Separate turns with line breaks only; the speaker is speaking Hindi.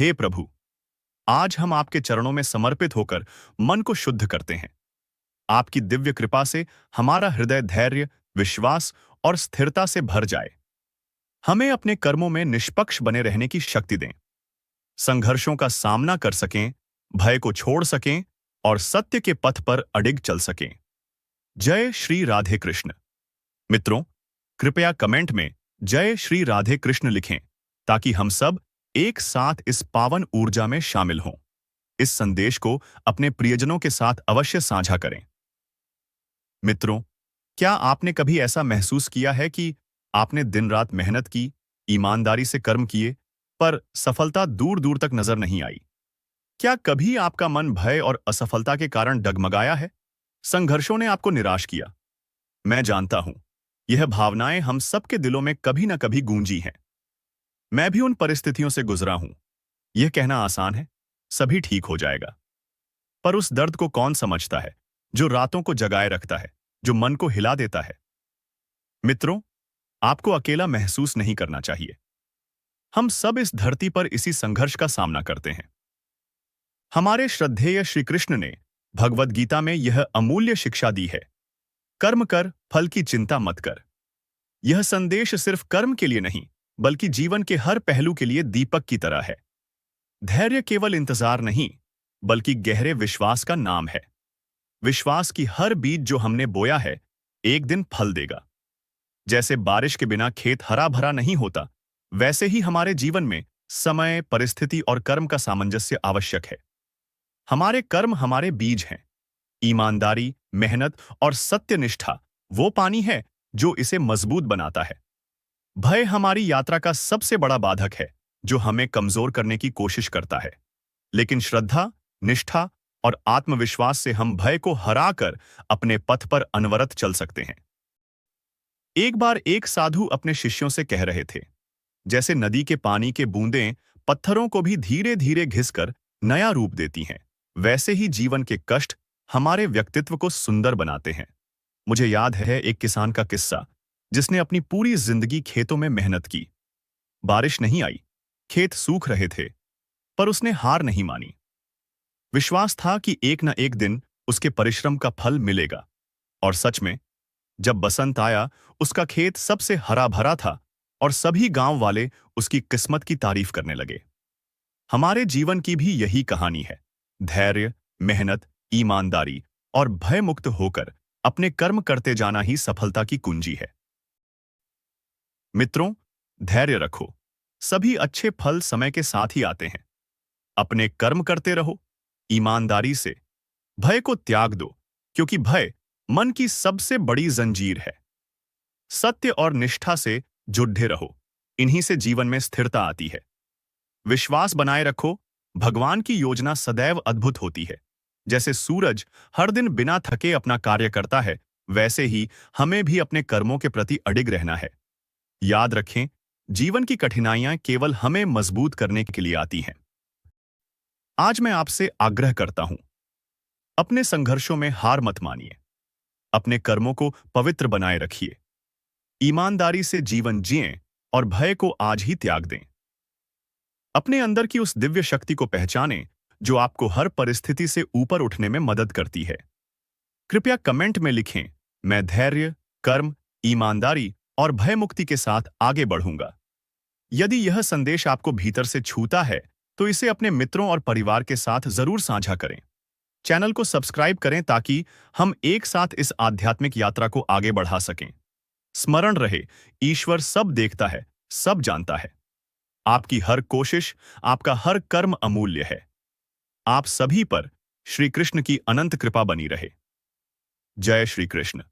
हे प्रभु, आज हम आपके चरणों में समर्पित होकर मन को शुद्ध करते हैं। आपकी दिव्य कृपा से हमारा हृदय धैर्य, विश्वास और स्थिरता से भर जाए। हमें अपने कर्मों में निष्पक्ष बने रहने की शक्ति दें, संघर्षों का सामना कर सकें, भय को छोड़ सकें और सत्य के पथ पर अडिग चल सकें। जय श्री राधे कृष्ण। मित्रों, कृपया कमेंट में जय श्री राधे कृष्ण लिखें ताकि हम सब एक साथ इस पावन ऊर्जा में शामिल हों। इस संदेश को अपने प्रियजनों के साथ अवश्य साझा करें। मित्रों, क्या आपने कभी ऐसा महसूस किया है कि आपने दिन रात मेहनत की, ईमानदारी से कर्म किए, पर सफलता दूर दूर तक नजर नहीं आई? क्या कभी आपका मन भय और असफलता के कारण डगमगाया है? संघर्षों ने आपको निराश किया? मैं जानता हूं, यह भावनाएं हम सबके दिलों में कभी न कभी गूंजी हैं। मैं भी उन परिस्थितियों से गुजरा हूं। यह कहना आसान है, सभी ठीक हो जाएगा। पर उस दर्द को कौन समझता है, जो रातों को जगाए रखता है, जो मन को हिला देता है? मित्रों, आपको अकेला महसूस नहीं करना चाहिए। हम सब इस धरती पर इसी संघर्ष का सामना करते हैं। हमारे श्रद्धेय श्री कृष्ण ने भगवद गीता में यह अमूल्य शिक्षा दी है, कर्म कर, फल की चिंता मत कर। यह संदेश सिर्फ कर्म के लिए नहीं, बल्कि जीवन के हर पहलू के लिए दीपक की तरह है। धैर्य केवल इंतजार नहीं, बल्कि गहरे विश्वास का नाम है। विश्वास की हर बीज जो हमने बोया है, एक दिन फल देगा। जैसे बारिश के बिना खेत हरा भरा नहीं होता, वैसे ही हमारे जीवन में समय, परिस्थिति और कर्म का सामंजस्य आवश्यक है। हमारे कर्म हमारे बीज हैं। ईमानदारी, मेहनत और सत्यनिष्ठा वो पानी है जो इसे मजबूत बनाता है। भय हमारी यात्रा का सबसे बड़ा बाधक है, जो हमें कमजोर करने की कोशिश करता है। लेकिन श्रद्धा, निष्ठा और आत्मविश्वास से हम भय को हराकर अपने पथ पर अनवरत चल सकते हैं। एक बार एक साधु अपने शिष्यों से कह रहे थे, जैसे नदी के पानी के बूंदें पत्थरों को भी धीरे धीरे घिसकर नया रूप देती हैं, वैसे ही जीवन के कष्ट हमारे व्यक्तित्व को सुंदर बनाते हैं। मुझे याद है एक किसान का किस्सा, जिसने अपनी पूरी जिंदगी खेतों में मेहनत की। बारिश नहीं आई, खेत सूख रहे थे, पर उसने हार नहीं मानी। विश्वास था कि एक न एक दिन उसके परिश्रम का फल मिलेगा। और सच में, जब बसंत आया, उसका खेत सबसे हरा भरा था और सभी गांव वाले उसकी किस्मत की तारीफ करने लगे। हमारे जीवन की भी यही कहानी है। धैर्य, मेहनत, ईमानदारी और भय मुक्त होकर अपने कर्म करते जाना ही सफलता की कुंजी है। मित्रों, धैर्य रखो। सभी अच्छे फल समय के साथ ही आते हैं। अपने कर्म करते रहो, ईमानदारी से। भय को त्याग दो, क्योंकि भय मन की सबसे बड़ी जंजीर है। सत्य और निष्ठा से जुड़े रहो, इन्हीं से जीवन में स्थिरता आती है। विश्वास बनाए रखो, भगवान की योजना सदैव अद्भुत होती है। जैसे सूरज हर दिन बिना थके अपना कार्य करता है, वैसे ही हमें भी अपने कर्मों के प्रति अडिग रहना है। याद रखें, जीवन की कठिनाइयां केवल हमें मजबूत करने के लिए आती हैं। आज मैं आपसे आग्रह करता हूं, अपने संघर्षों में हार मत मानिए। अपने कर्मों को पवित्र बनाए रखिए। ईमानदारी से जीवन जिएं और भय को आज ही त्याग दें। अपने अंदर की उस दिव्य शक्ति को पहचानें, जो आपको हर परिस्थिति से ऊपर उठने में मदद करती है। कृपया कमेंट में लिखें, मैं धैर्य, कर्म, ईमानदारी और भय मुक्ति के साथ आगे बढ़ूंगा। यदि यह संदेश आपको भीतर से छूता है, तो इसे अपने मित्रों और परिवार के साथ जरूर साझा करें। चैनल को सब्सक्राइब करें ताकि हम एक साथ इस आध्यात्मिक यात्रा को आगे बढ़ा सकें। स्मरण रहे, ईश्वर सब देखता है, सब जानता है। आपकी हर कोशिश, आपका हर कर्म अमूल्य है। आप सभी पर श्री कृष्ण की अनंत कृपा बनी रहे। जय श्री कृष्ण।